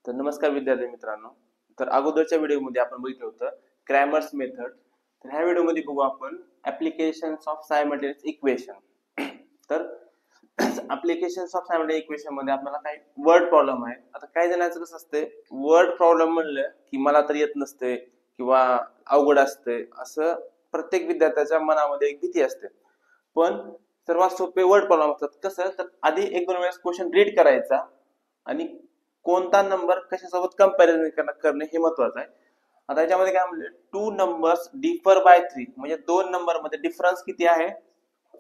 तर नमस्कार विद्यार्थी मित्रांनो. तर अगोदरच्या व्हिडिओमध्ये आपण बघितलं होतं क्रॅमर्स मेथड. तर ह्या व्हिडिओमध्ये बघू आपण ऍप्लिकेशन्स ऑफ सायमल्टेनियस इक्वेशन. तर ऍप्लिकेशन्स ऑफ सायमल्टेनियस इक्वेशन मध्ये आपल्याला काही वर्ड प्रॉब्लेम आहे. आता काही जणांचं कसं असते, वर्ड प्रॉब्लेम म्हणलं की मला तर येत नसते किंवा अवघड असते, असं प्रत्येक विद्यार्थ्याच्या मनामध्ये एक भीती असते. पण सर्वात सोपे वर्ड प्रॉब्लेम असतात. कसं तर आधी एक दोन वेळेस क्वेश्चन रीड करायचा आणि कोणता नंबर कशासोबत कंपॅरिझन करणे हे महत्वाचं आहे. आता याच्यामध्ये काय म्हणले, टू नंबर्स डिफर बाय 3 म्हणजे दोन नंबर मध्ये डिफरन्स किती आहे,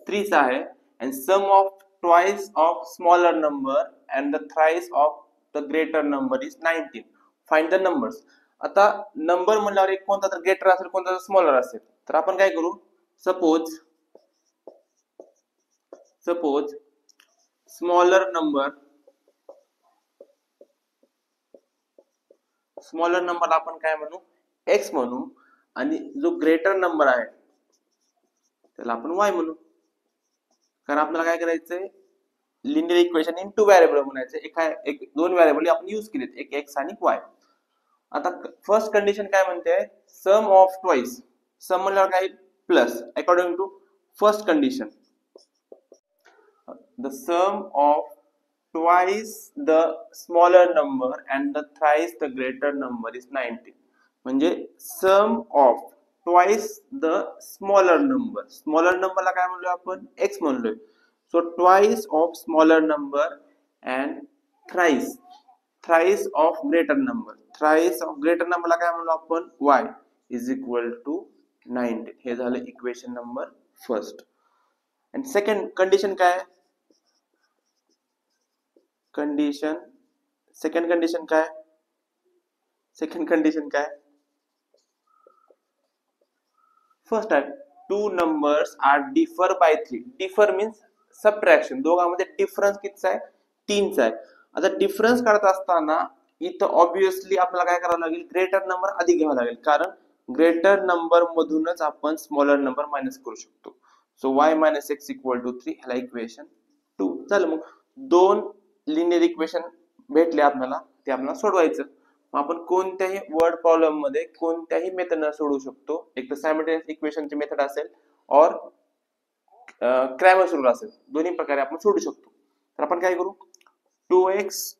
3 चा आहे. And sum of twice of smaller number and the thrice of the greater number is 19. Find the numbers. आता नंबर म्हणल्यावर एक कोणता तर ग्रेटर असेल, कोणता तर स्मॉलर असेल. तर आपण काय करू, सपोज स्मॉलर नंबर आपण काय म्हणू, एक्स म्हणू, आणि जो ग्रेटर नंबर आहे त्याला आपण वाय म्हणू. कारण आपल्याला काय करायचंय, linear equation in two variable म्हणायचं. दोन व्हेरिएबल आपण यूज केलेत, एक एक्स आणि वाय. आता फर्स्ट कंडिशन काय म्हणते, सम ऑफ ट्वाइस. सम म्हणल्यावर काय, plus. According to first condition, the sum of twice the smaller number and the thrice the greater number is 19. म्हणजे sum of twice the smaller number. Smaller number ला काय म्हणलोय आपण, x म्हणलोय. So twice of smaller number and thrice of greater number. Thrice of greater number ला काय म्हणलो आपण, y is equal to 19. हे झालं इक्वेशन नंबर फर्स्ट. आणि सेकंड कंडिशन काय, सेकंड कंडिशन काय, फर्स्ट आहे, two numbers are differ by 3. Differ means subtraction. दोघांमध्ये डिफरन्स कितीचा आहे, 3 चा आहे. आता डिफरन्स काढत असताना इथं ऑब्विसली आपल्याला काय करावं लागेल, ग्रेटर नंबर आधी घ्यावा लागेल, कारण ग्रेटर नंबर मधूनच आपण स्मॉलर नंबर मायनस करू शकतो. So y minus x equal to 3. ह्याला इक्वेशन 2 झालं. मग दोन लिनियर इक्वेशन भेटले आपल्याला, ते आपल्याला सोडवायचं. मग आपण कोणत्याही वर्ड प्रॉब्लेम मध्ये कोणत्याही मेथडने सोडवू शकतो. एक तर सायमल्टेनियस इक्वेशनची मेथड असेल और क्रॅमर्स रूल असेल, दोन्ही प्रकारे आपण सोडू शकतो. तर आपण काय करू, 2x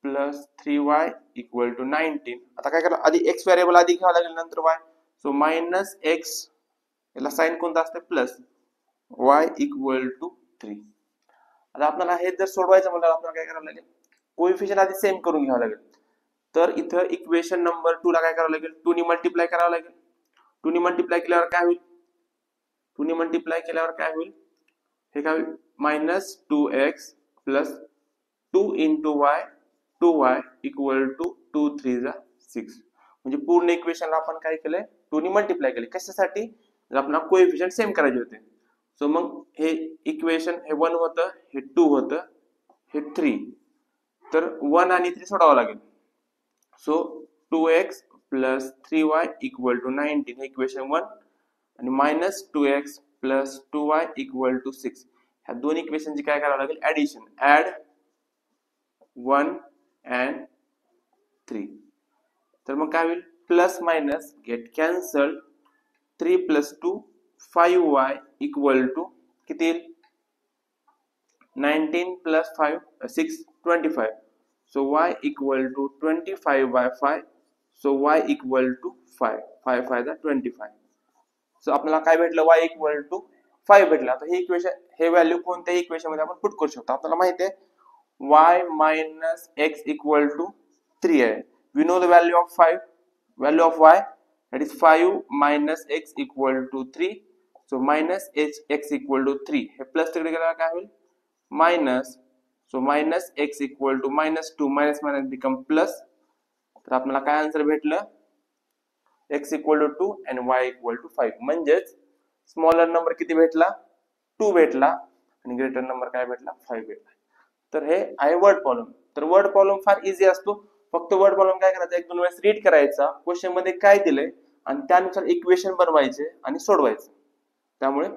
plus 3y equal to 19. आता काय करा, आधी x व्हेरिएबल आधी घ्यावा लागेल, नंतर y. सो मायनस एक्स, याला साइन कोणता असते, प्लस y इक्वल टू 3. आता आपल्याला हे जर सोडवायचं म्हटलं आपल्याला काय करावं लागेल, कोएफिशिएंट आधी सेम करून घ्यावं लागेल. तर इथं इक्वेशन नंबर 2 ला काय करावं लागेल, 2 ने मल्टिप्लाय करावं लागेल. 2 ने मल्टिप्लाय केल्यावर काय होईल, हे काय होईल, minus 2x plus 2 into y 2y equal to 2 3 जा 6. म्हणजे पूर्ण इक्वेशनला आपण काय केलंय, 2 ने मल्टिप्लाय केले. कशासाठी, जर आपल्याला कोएफिशिएंट सेम करायचे होते. सो मग हे इक्वेशन हे 1 होतं, हे 2 होतं, हे 3. तर 1 आणि 3 सोडावं लागेल. So 2x plus 3y equal to 19 हे इक्वेशन 1, आणि minus 2x plus 2y equal to 6. ह्या दोन इक्वेशनची काय करावं लागेल, ऍडिशन. Add 1 and 3. तर मग काय होईल, plus minus get cancel. 3 plus 2 5y equal to किती येईल, 19 plus 5 6 25. So y equal to 25 by 5. So y equal to 5. 5 5 25. So आपल्याला काय भेटलं, y इक्वल टू 5 भेटलं. आता हे इक्वेशन, हे व्हॅल्यू कोणत्याही इक्वेशन मध्ये आपण पुट करू शकतो. आपल्याला माहिती आहे y minus x equal to 3 आहे. We know the value of 5, value of y that is 5 minus x equal to 3. so minus x equal to 3. हे प्लस तिकडे गेल्यावर काय होईल, minus. So minus x equal to minus 2. Minus minus become plus. तर आपल्याला काय answer भेटलं, x equal to 2 and y equal to 5. म्हणजेच स्मॉलर नंबर किती भेटला, 2 भेटला, आणि ग्रेटर नंबर काय भेटला, 5 भेटला. तर हे आहे वर्ड प्रॉब्लेम. तर वर्ड प्रॉब्लेम फार इझी असतो. फक्त वर्ड प्रॉब्लेम काय करायचा, एक दोन वेळेस रीड करायचा, क्वेश्चन मध्ये काय दिलंय आणि त्यानुसार इक्वेशन बनवायचे आणि सोडवायचे. त्यामुळे